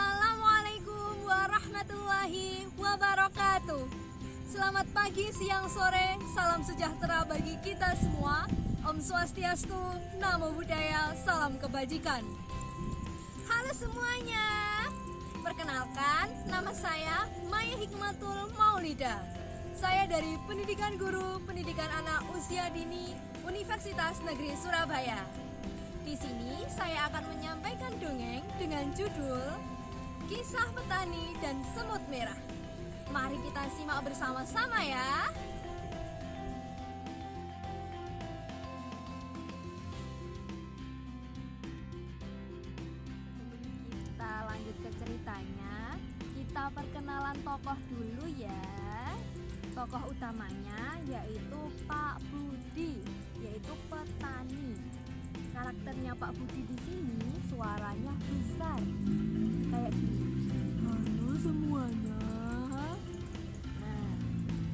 Assalamualaikum warahmatullahi wabarakatuh. Selamat pagi, siang, sore, salam sejahtera bagi kita semua. Om Swastiastu, Namo Buddhaya, salam kebajikan. Halo semuanya, perkenalkan nama saya Maya Hikmatul Maulida. Saya dari Pendidikan Guru, Pendidikan Anak Usia Dini, Universitas Negeri Surabaya. Di sini saya akan menyampaikan dongeng dengan judul Kisah Petani dan Semut Merah. Mari kita simak bersama-sama ya. Sebelum kita lanjut ke ceritanya, kita perkenalan tokoh dulu ya. Tokoh utamanya yaitu Pak Budi, yaitu petani. Karakternya Pak Budi di sini suaranya besar, kayak gini. Halo semuanya. Nah,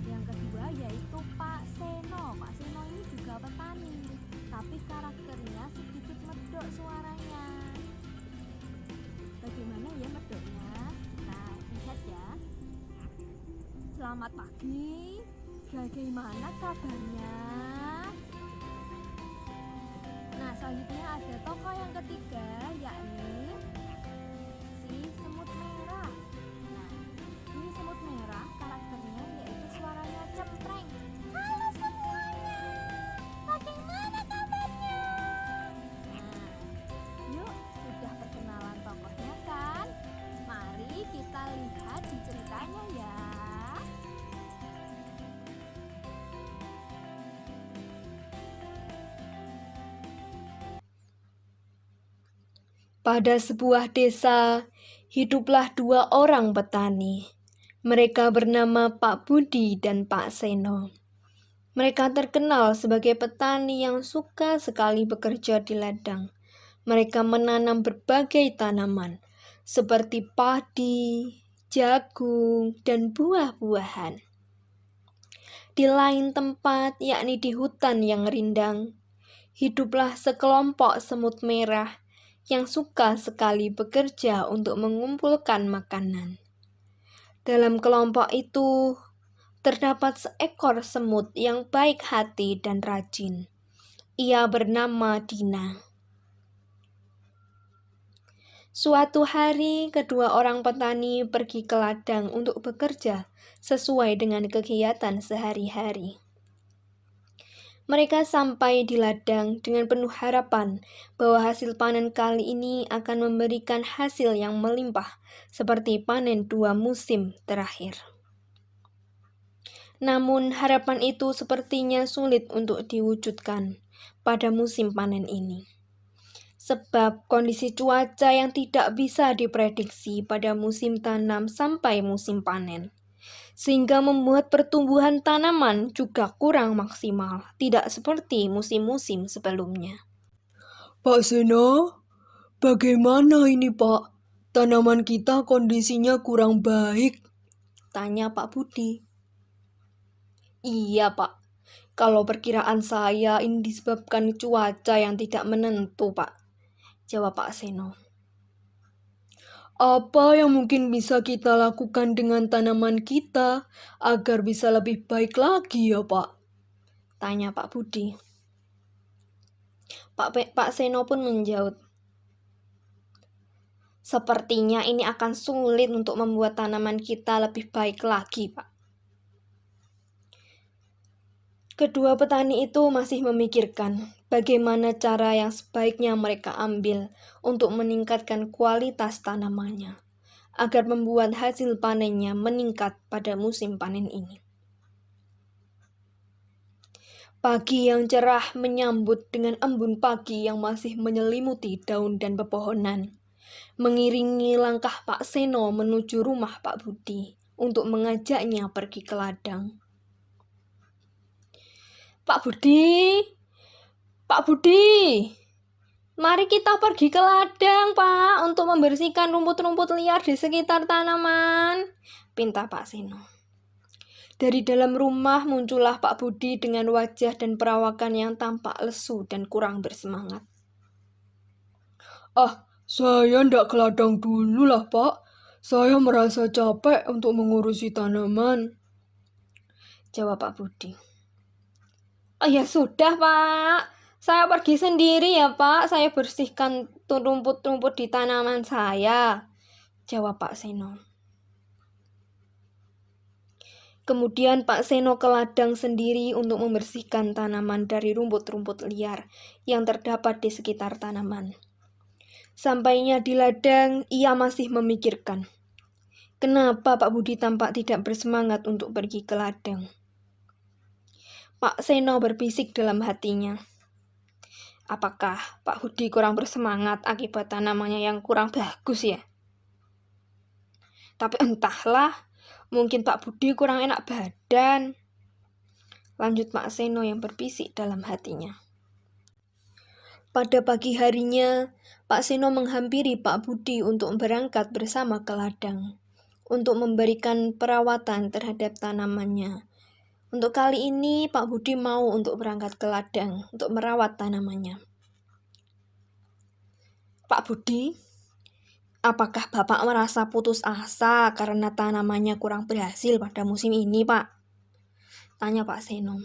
yang kedua yaitu Pak Seno. Pak Seno ini juga petani, tapi karakternya sedikit medok suaranya. Bagaimana ya medoknya? Nah, lihat ya. Selamat pagi. Bagaimana kabarnya? Nah, selanjutnya ada tokoh yang ketiga, yakni si semut merah. Nah, ini semut merah karakternya yaitu suaranya cempreng. Halo semuanya, bagaimana kabarnya? Nah, yuk, sudah perkenalan tokohnya kan? Mari kita lihat di ceritanya ya. Pada sebuah desa, hiduplah dua orang petani. Mereka bernama Pak Budi dan Pak Seno. Mereka terkenal sebagai petani yang suka sekali bekerja di ladang. Mereka menanam berbagai tanaman, seperti padi, jagung, dan buah-buahan. Di lain tempat, yakni di hutan yang rindang, hiduplah sekelompok semut merah yang suka sekali bekerja untuk mengumpulkan makanan. Dalam kelompok itu, terdapat seekor semut yang baik hati dan rajin. Ia bernama Dina. Suatu hari, kedua orang petani pergi ke ladang untuk bekerja sesuai dengan kegiatan sehari-hari. Mereka sampai di ladang dengan penuh harapan bahwa hasil panen kali ini akan memberikan hasil yang melimpah seperti panen 2 musim terakhir. Namun harapan itu sepertinya sulit untuk diwujudkan pada musim panen ini. Sebab kondisi cuaca yang tidak bisa diprediksi pada musim tanam sampai musim panen, sehingga membuat pertumbuhan tanaman juga kurang maksimal, tidak seperti musim-musim sebelumnya. Pak Seno, bagaimana ini Pak? Tanaman kita kondisinya kurang baik, tanya Pak Budi. Iya Pak, kalau perkiraan saya ini disebabkan cuaca yang tidak menentu Pak, jawab Pak Seno. Apa yang mungkin bisa kita lakukan dengan tanaman kita agar bisa lebih baik lagi ya Pak? Tanya Pak Budi. Pak Seno pun menjawab, sepertinya ini akan sulit untuk membuat tanaman kita lebih baik lagi Pak. Kedua petani itu masih memikirkan bagaimana cara yang sebaiknya mereka ambil untuk meningkatkan kualitas tanamannya, agar membuat hasil panennya meningkat pada musim panen ini. Pagi yang cerah menyambut dengan embun pagi yang masih menyelimuti daun dan pepohonan, mengiringi langkah Pak Seno menuju rumah Pak Budi untuk mengajaknya pergi ke ladang. Pak Budi, mari kita pergi ke ladang, Pak, untuk membersihkan rumput-rumput liar di sekitar tanaman, pinta Pak Seno. Dari dalam rumah muncullah Pak Budi dengan wajah dan perawakan yang tampak lesu dan kurang bersemangat. "Ah, Saya ndak ke ladang dulu lah, Pak. Saya merasa capek untuk mengurusi tanaman. Jawab Pak Budi. Oh ya sudah Pak, saya pergi sendiri ya Pak, saya bersihkan rumput-rumput di tanaman saya. Jawab Pak Seno. Kemudian Pak Seno ke ladang sendiri untuk membersihkan tanaman dari rumput-rumput liar yang terdapat di sekitar tanaman. Sampainya di ladang, ia masih memikirkan. Kenapa Pak Budi tampak tidak bersemangat untuk pergi ke ladang? Pak Seno berbisik dalam hatinya. Apakah Pak Budi kurang bersemangat akibat tanamannya yang kurang bagus ya? Tapi entahlah, mungkin Pak Budi kurang enak badan. Lanjut Pak Seno yang berbisik dalam hatinya. Pada pagi harinya, Pak Seno menghampiri Pak Budi untuk berangkat bersama ke ladang, untuk memberikan perawatan terhadap tanamannya. Untuk kali ini, Pak Budi mau untuk berangkat ke ladang, untuk merawat tanamannya. Pak Budi, apakah Bapak merasa putus asa karena tanamannya kurang berhasil pada musim ini, Pak? Tanya Pak Seno.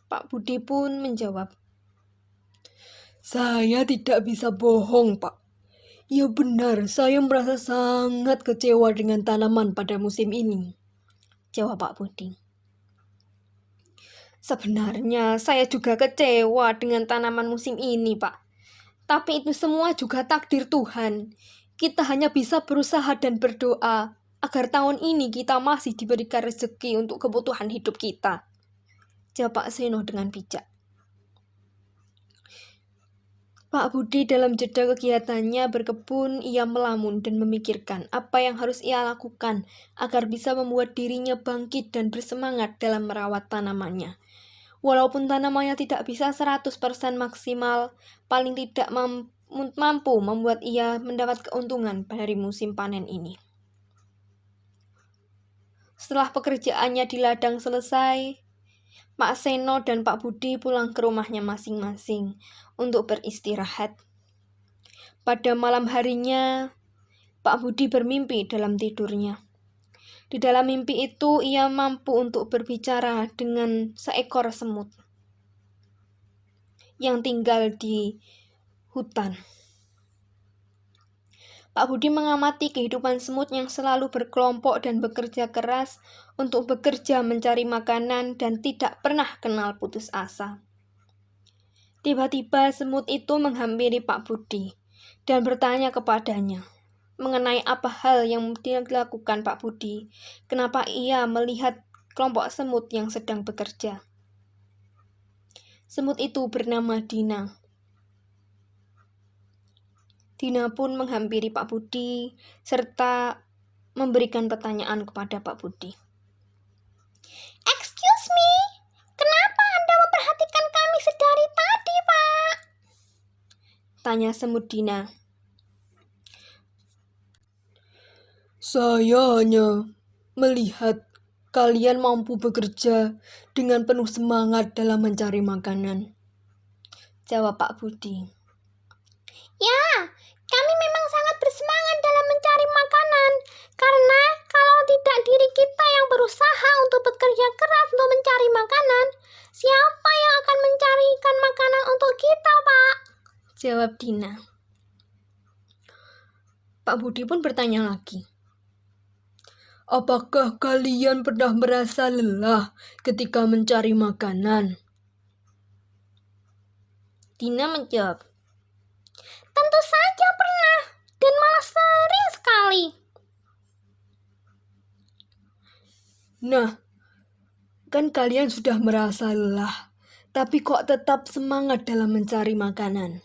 Pak Budi pun menjawab, Saya tidak bisa bohong, Pak. Ya benar, saya merasa sangat kecewa dengan tanaman pada musim ini. Jawab Pak Budi. Sebenarnya saya juga kecewa dengan tanaman musim ini, Pak. Tapi itu semua juga takdir Tuhan. Kita hanya bisa berusaha dan berdoa agar tahun ini kita masih diberikan rezeki untuk kebutuhan hidup kita. Jawab Pak Seno dengan bijak. Pak Budi dalam jeda kegiatannya berkebun, ia melamun dan memikirkan apa yang harus ia lakukan agar bisa membuat dirinya bangkit dan bersemangat dalam merawat tanamannya. Walaupun tanamannya tidak bisa 100% maksimal, paling tidak mampu membuat ia mendapat keuntungan dari musim panen ini. Setelah pekerjaannya di ladang selesai, Pak Seno dan Pak Budi pulang ke rumahnya masing-masing untuk beristirahat. Pada malam harinya, Pak Budi bermimpi dalam tidurnya. Di dalam mimpi itu, ia mampu untuk berbicara dengan seekor semut yang tinggal di hutan. Pak Budi mengamati kehidupan semut yang selalu berkelompok dan bekerja keras untuk bekerja mencari makanan dan tidak pernah kenal putus asa. Tiba-tiba semut itu menghampiri Pak Budi dan bertanya kepadanya mengenai apa hal yang dilakukan Pak Budi, kenapa ia melihat kelompok semut yang sedang bekerja. Semut itu bernama Dina. Dina pun menghampiri Pak Budi serta memberikan pertanyaan kepada Pak Budi. Excuse me, kenapa Anda memperhatikan kami sedari tadi, Pak? Tanya semut Dina. Saya hanya melihat kalian mampu bekerja dengan penuh semangat dalam mencari makanan. Jawab Pak Budi. Ya, kami memang sangat bersemangat dalam mencari makanan, karena kalau tidak diri kita yang berusaha untuk bekerja keras untuk mencari makanan, siapa yang akan mencarikan makanan untuk kita, Pak? Jawab Dina. Pak Budi pun bertanya lagi. Apakah kalian pernah merasa lelah ketika mencari makanan? Dina menjawab, tentu saja pernah, dan malah sering sekali. Nah, kan kalian sudah merasa lelah, tapi kok tetap semangat dalam mencari makanan?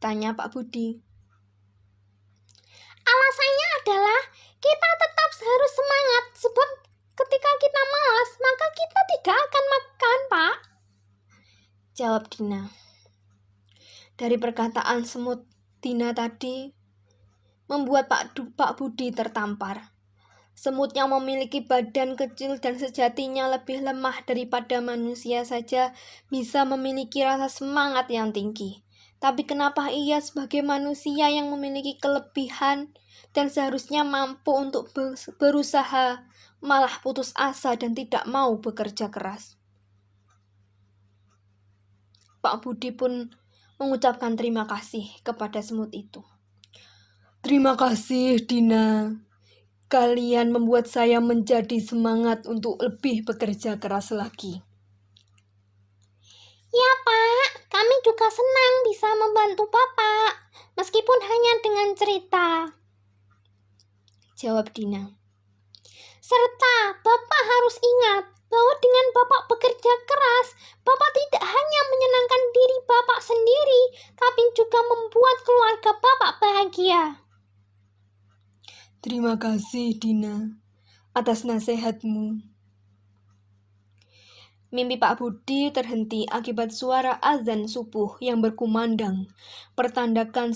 Tanya Pak Budi. Alasannya adalah kita tetap harus semangat, sebab ketika kita malas, maka kita tidak akan makan, Pak. Jawab Dina. Dari perkataan semut Dina tadi, membuat Pak Budi tertampar. Semut yang memiliki badan kecil dan sejatinya lebih lemah daripada manusia saja bisa memiliki rasa semangat yang tinggi. Tapi kenapa ia sebagai manusia yang memiliki kelebihan dan seharusnya mampu untuk berusaha, malah putus asa dan tidak mau bekerja keras? Pak Budi pun mengucapkan terima kasih kepada semut itu. Terima kasih, Dina. Kalian membuat saya menjadi semangat untuk lebih bekerja keras lagi. Ya Pak, kami juga senang bisa membantu Bapak, meskipun hanya dengan cerita, jawab Dina. Serta Bapak harus ingat bahwa dengan Bapak bekerja keras, Bapak tidak hanya menyenangkan diri Bapak sendiri, tapi juga membuat keluarga Bapak bahagia. Terima kasih, Dina, atas nasihatmu. Mimpi Pak Budi terhenti akibat suara azan subuh yang berkumandang, pertandakan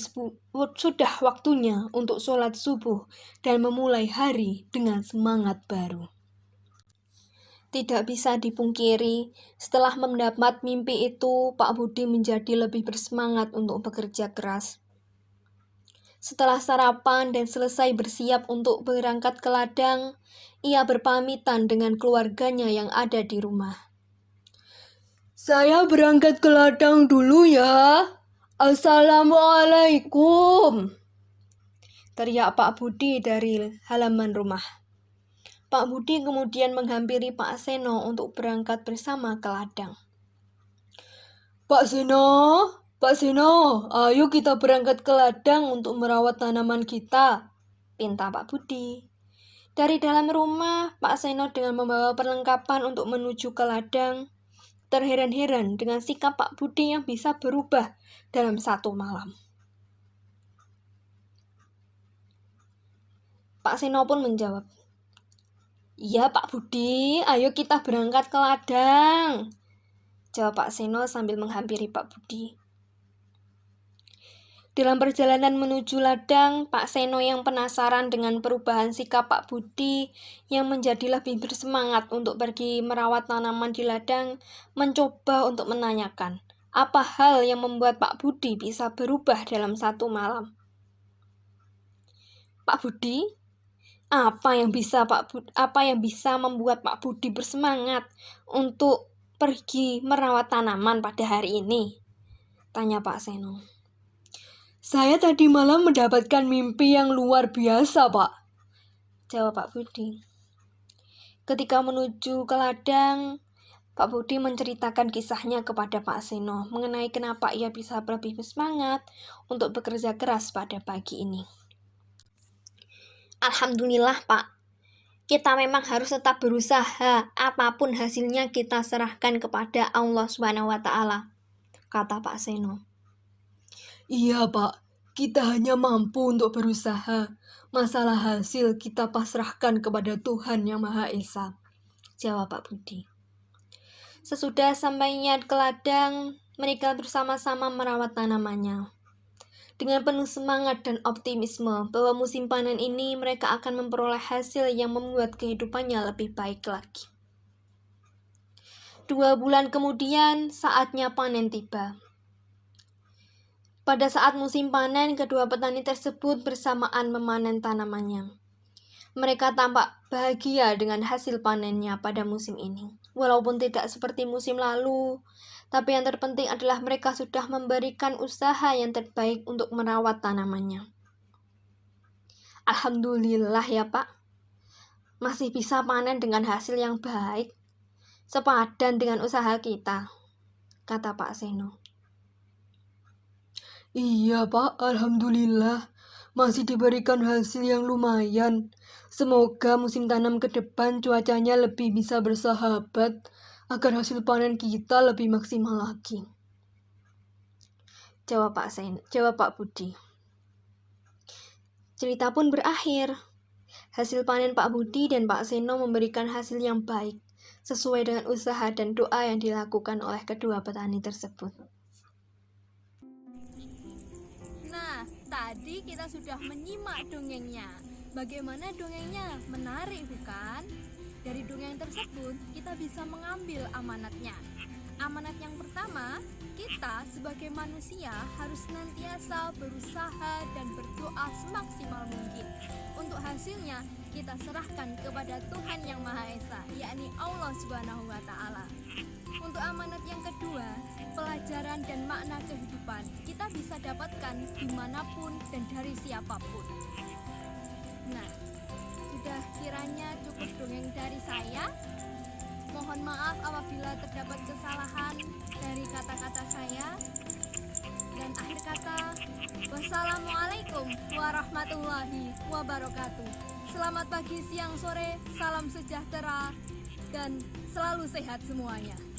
sudah waktunya untuk sholat subuh dan memulai hari dengan semangat baru. Tidak bisa dipungkiri, setelah mendapat mimpi itu, Pak Budi menjadi lebih bersemangat untuk bekerja keras. Setelah sarapan dan selesai bersiap untuk berangkat ke ladang, ia berpamitan dengan keluarganya yang ada di rumah. Saya berangkat ke ladang dulu ya. Assalamualaikum, teriak Pak Budi dari halaman rumah. Pak Budi kemudian menghampiri Pak Seno untuk berangkat bersama ke ladang. Pak Seno, ayo kita berangkat ke ladang untuk merawat tanaman kita, pinta Pak Budi. Dari dalam rumah, Pak Seno dengan membawa perlengkapan untuk menuju ke ladang, terheran-heran dengan sikap Pak Budi yang bisa berubah dalam satu malam. Pak Seno pun menjawab, "Iya Pak Budi, ayo kita berangkat ke ladang," jawab Pak Seno sambil menghampiri Pak Budi. Dalam perjalanan menuju ladang, Pak Seno yang penasaran dengan perubahan sikap Pak Budi yang menjadi lebih bersemangat untuk pergi merawat tanaman di ladang, mencoba untuk menanyakan apa hal yang membuat Pak Budi bisa berubah dalam satu malam. Pak Budi, apa yang bisa membuat Pak Budi bersemangat untuk pergi merawat tanaman pada hari ini? Tanya Pak Seno. Saya tadi malam mendapatkan mimpi yang luar biasa, Pak, jawab Pak Budi. Ketika menuju ke ladang, Pak Budi menceritakan kisahnya kepada Pak Seno mengenai kenapa ia bisa lebih bersemangat untuk bekerja keras pada pagi ini. Alhamdulillah Pak, kita memang harus tetap berusaha, apapun hasilnya kita serahkan kepada Allah SWT, kata Pak Seno. Iya, Pak. Kita hanya mampu untuk berusaha. Masalah hasil kita pasrahkan kepada Tuhan Yang Maha Esa, jawab Pak Budi. Sesudah sampainya ke ladang, mereka bersama-sama merawat tanamannya. Dengan penuh semangat dan optimisme bahwa musim panen ini mereka akan memperoleh hasil yang membuat kehidupannya lebih baik lagi. 2 bulan kemudian, saatnya panen tiba. Pada saat musim panen, kedua petani tersebut bersamaan memanen tanamannya. Mereka tampak bahagia dengan hasil panennya pada musim ini. Walaupun tidak seperti musim lalu, tapi yang terpenting adalah mereka sudah memberikan usaha yang terbaik untuk merawat tanamannya. Alhamdulillah ya Pak, masih bisa panen dengan hasil yang baik, sepadan dengan usaha kita, kata Pak Seno. Iya, Pak. Alhamdulillah. Masih diberikan hasil yang lumayan. Semoga musim tanam ke depan cuacanya lebih bisa bersahabat agar hasil panen kita lebih maksimal lagi, jawab Pak Budi. Cerita pun berakhir. Hasil panen Pak Budi dan Pak Seno memberikan hasil yang baik, sesuai dengan usaha dan doa yang dilakukan oleh kedua petani tersebut. Nah, tadi kita sudah menyimak dongengnya. Bagaimana dongengnya? Menarik bukan? Dari dongeng tersebut, kita bisa mengambil amanatnya. Amanat yang pertama, Kita sebagai manusia harus senantiasa berusaha dan berdoa semaksimal mungkin. Untuk hasilnya, kita serahkan kepada Tuhan Yang Maha Esa, yakni Allah Subhanahu wa Ta'ala. Untuk amanat yang kedua, pelajaran dan makna kehidupan kita bisa dapatkan dimanapun dan dari siapapun. Nah, sudah kiranya cukup dongeng dari saya. Mohon maaf apabila terdapat kesalahan dari kata-kata saya. Dan akhir kata, wassalamualaikum warahmatullahi wabarakatuh. Selamat pagi, siang, sore, salam sejahtera, dan selalu sehat semuanya.